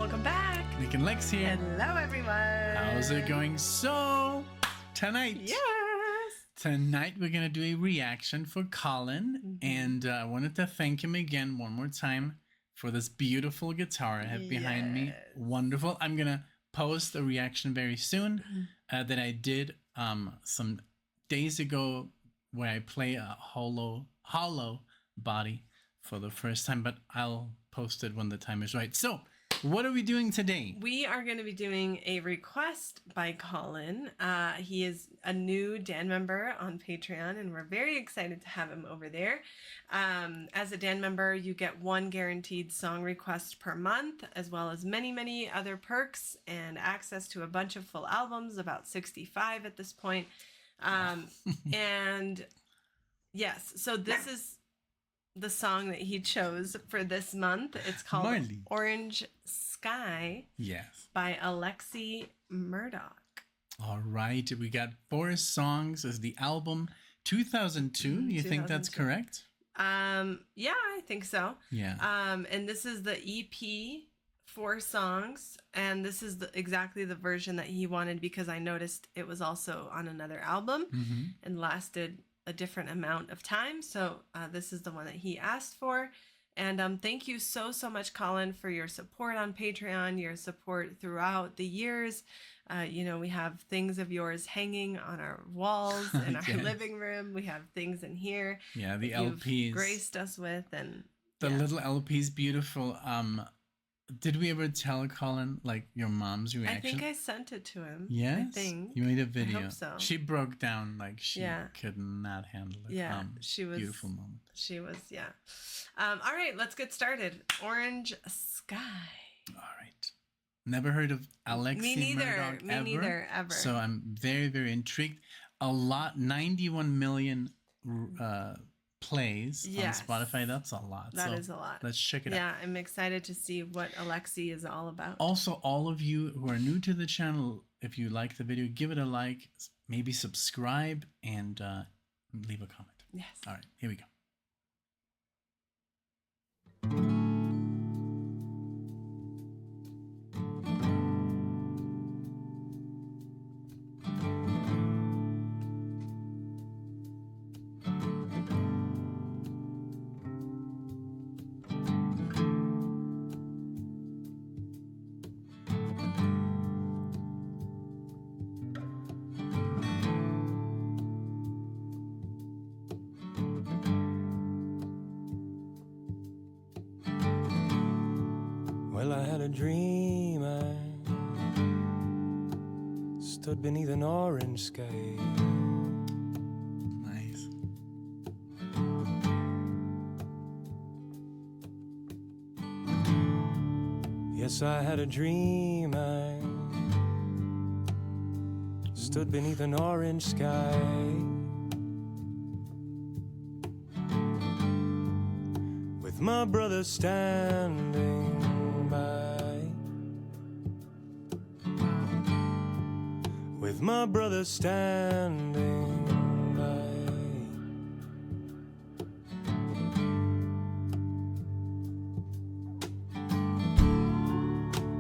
welcome back. NicknLex here. Hello, everyone. How's it going? So, tonight we're going to do a reaction for Colin. And I wanted to thank him again one more time for this beautiful guitar I have behind me. Wonderful. I'm going to post a reaction very soon that I did some days ago where I play a hollow body for the first time, but I'll post it when the time is right. So, what are we doing today? We are going to be doing a request by Colin. He is a new Dan member on Patreon, and we're very excited to have him over there. As a Dan member, you get one guaranteed song request per month, as well as many, many other perks and access to a bunch of full albums, about 65 at this point. And yes, so this is the song that he chose for this month. It's called Orange Sky. Yes. By ALEXI MURDOCH. All right. We got 4 songs as the album 2002. You think that's correct? Yeah, I think so. Yeah. And this is the EP, 4 songs, and this is exactly the version that he wanted because I noticed it was also on another album and lasted a different amount of time. So this is the one that he asked for. And thank you so much, Colin, for your support on Patreon, your support throughout the years. You know, we have things of yours hanging on our walls in our living room. We have things in here. Yeah, the LPs. You've graced us with. And the little LPs, beautiful. Did we ever tell Colin, like, your mom's reaction? I think I sent it to him. Yes? I think. You made a video. I hope so. She broke down, like, she could not handle it. Yeah, she was... Beautiful moment. She was, yeah. All right, let's get started. Orange Sky. All right. Never heard of ALEXI MURDOCH Me neither, ever. So I'm very, very intrigued. A lot, 91 million plays on Spotify. That's a lot. That is a lot. Let's check it out. Yeah, I'm excited to see what ALEXI is all about. Also, all of you who are new to the channel, if you like the video, give it a like, maybe subscribe, and leave a comment. Yes. All right, here we go. Well, I had a dream, I stood beneath an orange sky. Nice. Yes, I had a dream, I stood beneath an orange sky. With my brother standing by, with my brother standing by.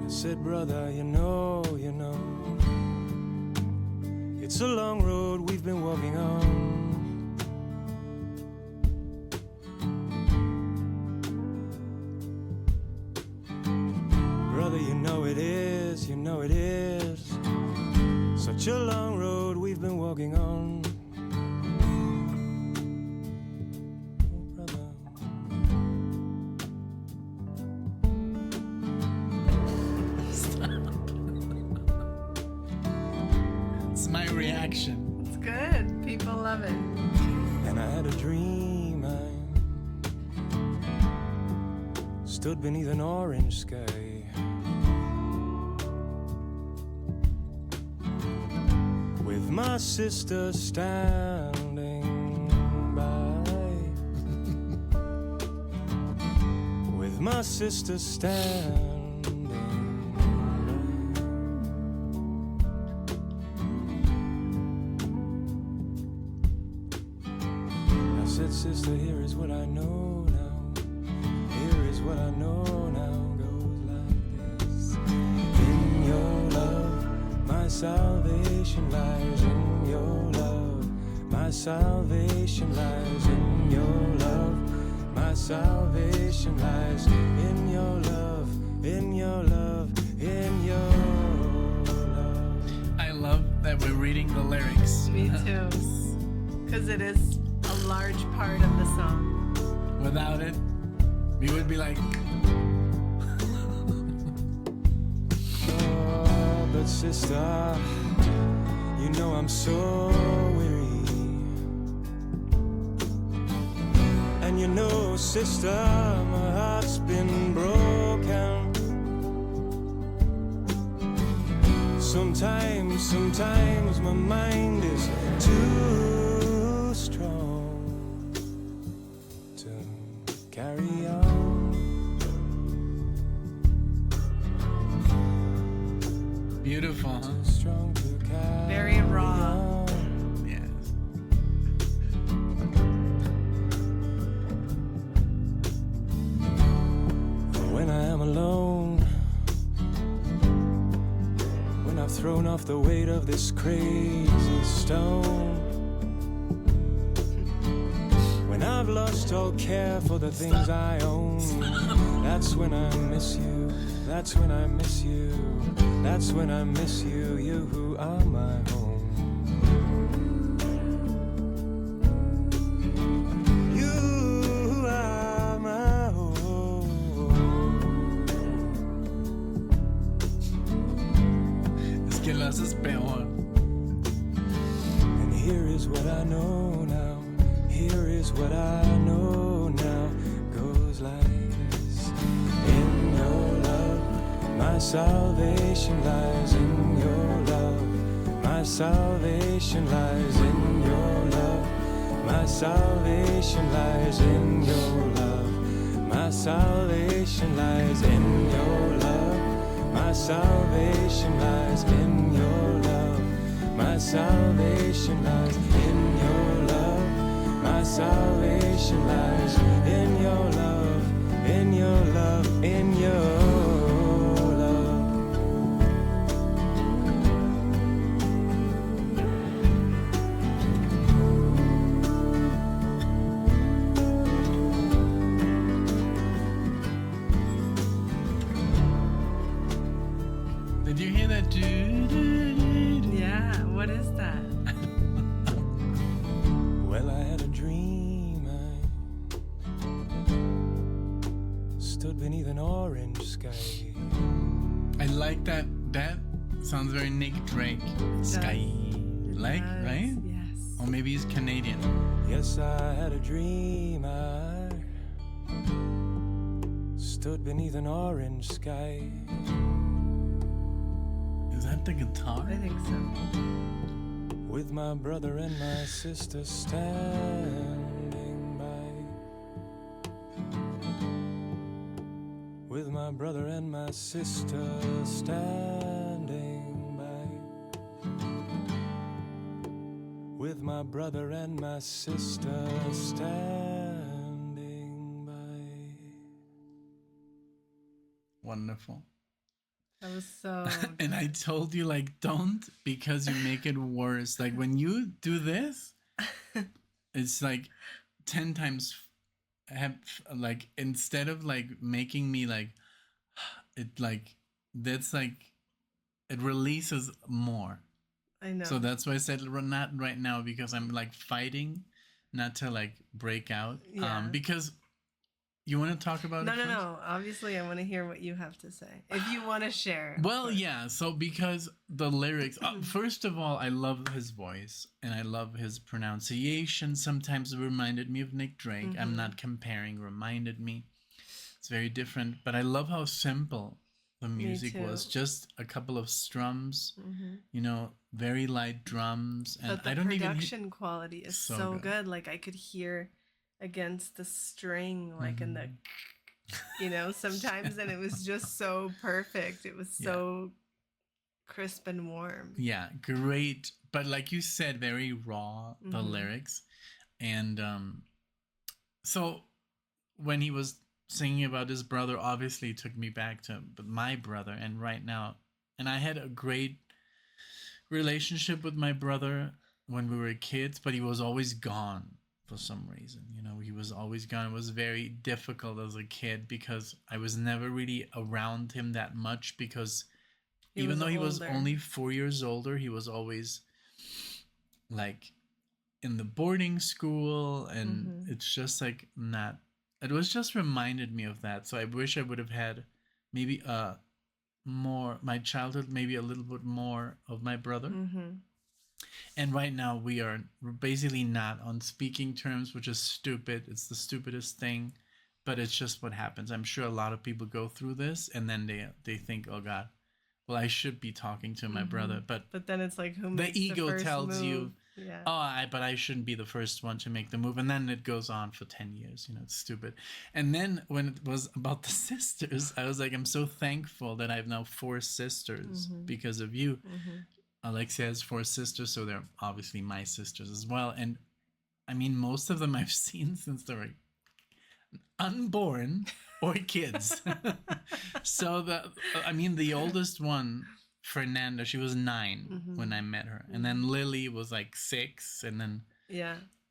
I said, brother, you know, it's a long road we've been walking on. Brother, you know it is such a long road we've been walking on. Oh, brother. Stop. It's my reaction. It's good. People love it. And I had a dream, I stood beneath an orange sky. With my sister standing by, with my sister standing by. I said, sister, here is what I know now. Here is what I know now. Goes like this. salvation lies in your love. My salvation lies in your love. My salvation lies in your love, in your love, in your love. I love that we're reading the lyrics. Me too. Because it is a large part of the song. Without it, we would be like... Oh, but sister, you know I'm so weary. And you know, sister, my heart's been broken. Sometimes my mind is too strong to carry on. Beautiful, huh? Too strong to carry Very raw. on. Yes. When I am alone, when I've thrown off the weight of this crazy stone, when I've lost all care for the things I own, that's when I miss you, that's when I miss you, that's when I miss you, you who are my home. You who are my home. Es que lo haces peor. And here is what I know now. Here is what I know now. Goes like this. In your love, my salvation lies in your love. My salvation lies in your love. My salvation lies in your love. My salvation lies in your love. My salvation lies in your love. My salvation lies in your love. My salvation lies in your love, in your love, in your love. Did you hear that? Yeah, what is that? Well, I had a dream. I stood beneath an orange sky. I like that. That sounds very Nick Drake. Sky. Like, Yes, right? Yes. Or maybe he's Canadian. Yes, I had a dream. I stood beneath an orange sky. Is that the guitar? I think so. With my brother and my sister standing by. With my brother and my sister standing by. With my brother and my sister standing by. Wonderful. That was so And I told you, like, don't, because you make it worse. Like, when you do this, it's like 10 times like, instead of like making me like it, like, that's like it releases more. I know. So that's why I said not right now, because I'm like fighting not to like break out. Yeah. Because you want to talk about No, it no, first? no. Obviously, I want to hear what you have to say. If you want to share. of Well, course. yeah. So because the lyrics, first of all, I love his voice and I love his pronunciation. Sometimes it reminded me of Nick Drake. I'm not comparing. Reminded me. It's very different, but I love how simple the music was. too. Just a couple of strums, you know, very light drums, and But the I don't even. production quality is So so good. good. Like I could hear against the string, like in the, you know, sometimes, and it was just so perfect. It was so crisp and warm. Yeah, great. But like you said, very raw, the lyrics. And so when he was singing about his brother, obviously it took me back to my brother. And right now, and I had a great relationship with my brother when we were kids, but he was always gone for some reason. You know, he was always gone. It was very difficult as a kid because I was never really around him that much because even though he was only 4 years older, he was always like in the boarding school, and it's just like not. It was just reminded me of that. So I wish I would have had maybe more my childhood, maybe a little bit more of my brother. And right now we're basically not on speaking terms, which is stupid. It's the stupidest thing, but it's just what happens. I'm sure a lot of people go through this and then they think, oh God, well, I should be talking to my brother. But then it's like, who makes the ego first tells move? you, yeah. but I shouldn't be the first one to make the move. And then it goes on for 10 years. You know, it's stupid. And then when it was about the sisters, I was like, I'm so thankful that I have now 4 sisters because of you. Alexia has 4 sisters, so they're obviously my sisters as well. And I mean, most of them I've seen since they were unborn or kids. So the oldest one, Fernanda, she was 9 when I met her, and then Lily was like 6, and then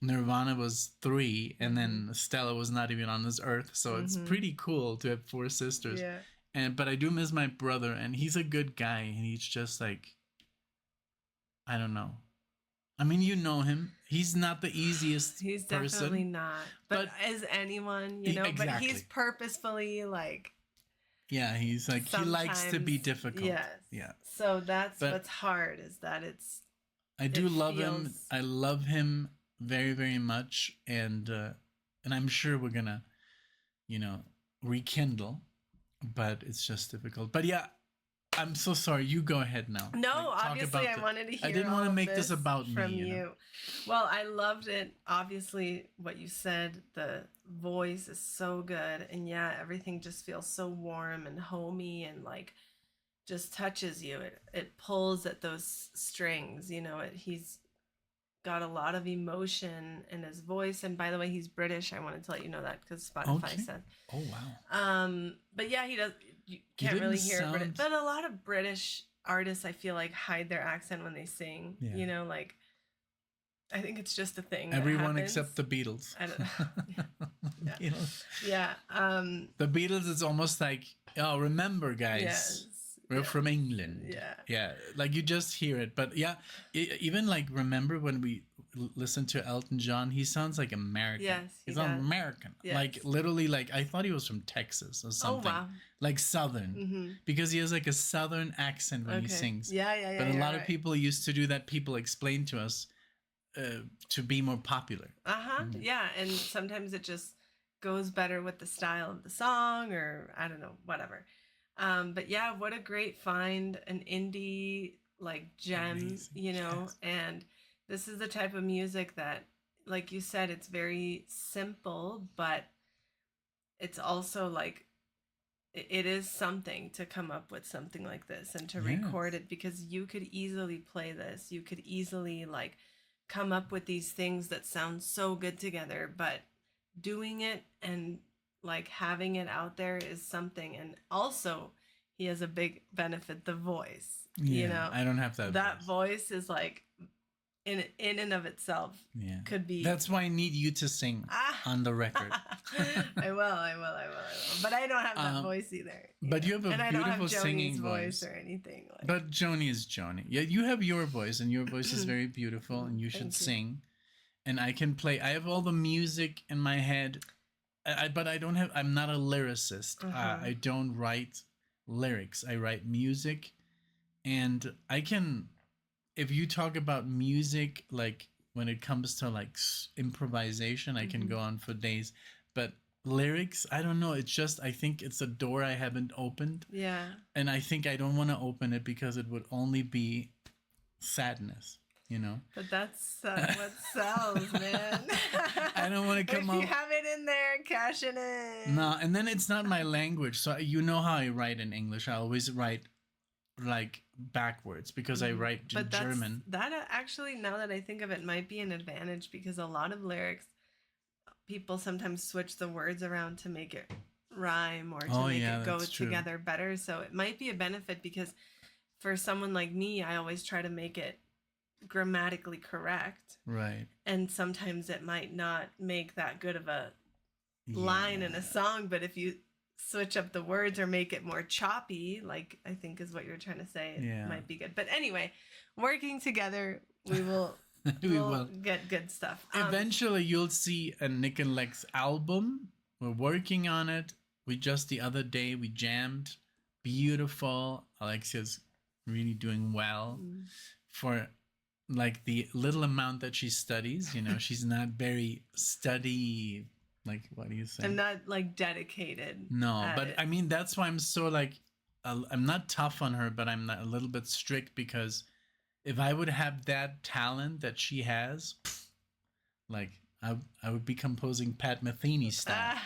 Nirvana was 3, and then Stella was not even on this earth. So it's pretty cool to have 4 sisters. But I do miss my brother, and he's a good guy, and he's just like, I don't know. I mean, you know him. He's not the easiest He's person. definitely not. But as anyone, you know, exactly. But he's purposefully like... Yeah, he's like, he likes to be difficult. Yes. Yeah. So that's what's hard, is that it's... I do love him. I love him very, very much. And I'm sure we're going to, you know, rekindle. But it's just difficult. But yeah, I'm so sorry. You go ahead now. No, obviously I wanted to hear. I didn't want to make this about from me. You. Know? Well, I loved it. Obviously, what you said, the voice is so good, and yeah, everything just feels so warm and homey, and like just touches you. It pulls at those strings. You know, he's got a lot of emotion in his voice. And by the way, he's British. I wanted to let you know that because Spotify said. Oh wow. But yeah, he does. You can't really hear British, but a lot of British artists, I feel like, hide their accent when they sing. Yeah. You know, like, I think it's just a thing. Everyone except the Beatles. I don't know. Yeah. Yeah. The Beatles is almost like, oh, remember, guys, we're from England. Yeah. Yeah. Like you just hear it. But yeah, even like, remember when we listened to Elton John, he sounds like American. Yes. He's American. Yes. Like literally, like I thought he was from Texas or something. Oh, wow. Like Southern. Because he has like a Southern accent when he sings. Yeah. But a lot of people used to do that. People explained to us to be more popular. Yeah. And sometimes it just goes better with the style of the song, or I don't know, whatever. But yeah, what a great find, an indie like gem. Amazing. You know. Yes. And this is the type of music that, like you said, it's very simple, but it's also like, it is something to come up with something like this and to record it, because you could easily play this. You could easily like come up with these things that sound so good together, but doing it and like having it out there is something. And also he has a big benefit, the voice. You know, I don't have that voice is like, in and of itself, could be. That's why I need you to sing on the record. I will. But I don't have that voice either. But you have a beautiful singing voice or anything. Like. But Joni is Joni. Yeah, you have your voice, and your voice is very beautiful, and you should sing. And I can play. I have all the music in my head, but I don't have. I'm not a lyricist. I don't write lyrics. I write music, and I can. If you talk about music, like when it comes to like improvisation, I can go on for days. But lyrics, I don't know. It's just, I think it's a door I haven't opened. Yeah. And I think I don't want to open it because it would only be sadness, you know? But that's what sells, man. I don't want to come up. If you have it in there, cash it in. No, and then it's not my language. So you know how I write in English. I always write like backwards because I write in German. That actually, now that I think of it, might be an advantage, because a lot of lyrics, people sometimes switch the words around to make it rhyme or to make it go together better. So it might be a benefit, because for someone like me, I always try to make it grammatically correct. Right. And sometimes it might not make that good of a line in a song, but if you switch up the words or make it more choppy, like I think is what you're trying to say, it might be good. But anyway, working together, we will we'll get good stuff. Eventually, you'll see a NicknLex album. We're working on it. We just the other day we jammed. Beautiful. Alexia's really doing well for like the little amount that she studies. You know, she's not very study. Like, what do you say? I'm not like dedicated. No, but I mean, that's why I'm so like, I'm not tough on her, but I'm a little bit strict, because if I would have that talent that she has, like I would be composing Pat Metheny style.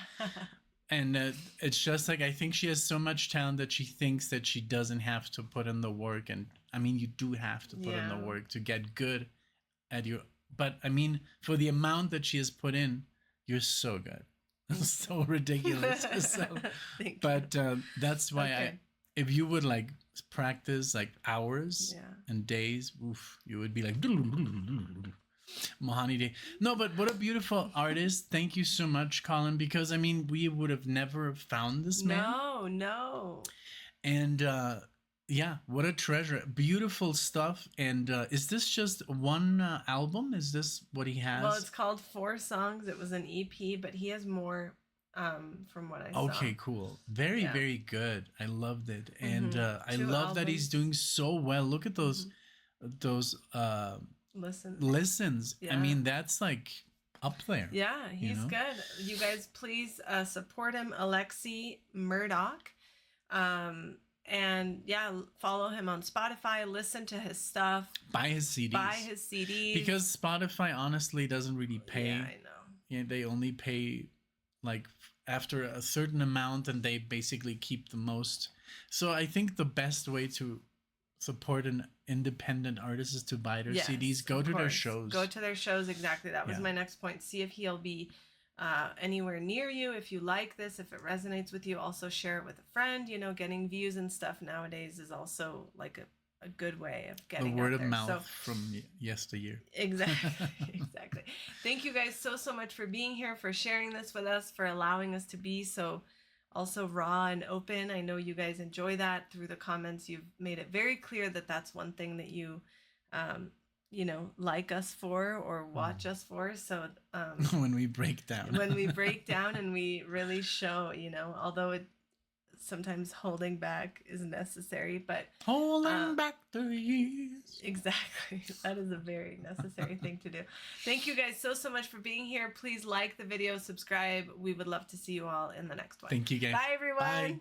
And it's just like, I think she has so much talent that she thinks that she doesn't have to put in the work. And I mean, you do have to put in the work to get good at your, but I mean, for the amount that she has put in, you're so good. It's so ridiculous. But that's why if you would like practice like hours and days, oof, you would be like Mohani Day. No, but what a beautiful artist. Thank you so much, Colin, because I mean, we would have never found this man. No. And yeah, what a treasure. Beautiful stuff. And is this just one album? Is this what he has? Well, it's called 4 Songs. It was an EP, but he has more from what I saw. Okay, cool. Very, very good. I loved it. And I love that he's doing so well. Look at those listens. I mean, that's like up there. Yeah, he's good. You guys, please support him, ALEXI Murdoch. And yeah, follow him on Spotify, listen to his stuff. Buy his CDs. Because Spotify honestly doesn't really pay. Yeah, I know. Yeah, they only pay like after a certain amount, and they basically keep the most. So I think the best way to support an independent artist is to buy their CDs. Go to their shows. Go to their shows, exactly. That was my next point. See if he'll be anywhere near you. If you like this, if it resonates with you, also share it with a friend. You know, getting views and stuff nowadays is also like a good way of getting the word out of there. mouth from yesteryear. Exactly. Thank you guys so much for being here, for sharing this with us, for allowing us to be so also raw and open. I know you guys enjoy that. Through the comments, you've made it very clear that that's one thing that you you know, like us for or watch us for. So when we break down and we really show, you know, although it sometimes holding back is necessary, but holding back the years. Exactly. That is a very necessary thing to do. Thank you guys so much for being here. Please like the video, subscribe. We would love to see you all in the next one. Thank you guys. Bye everyone. Bye.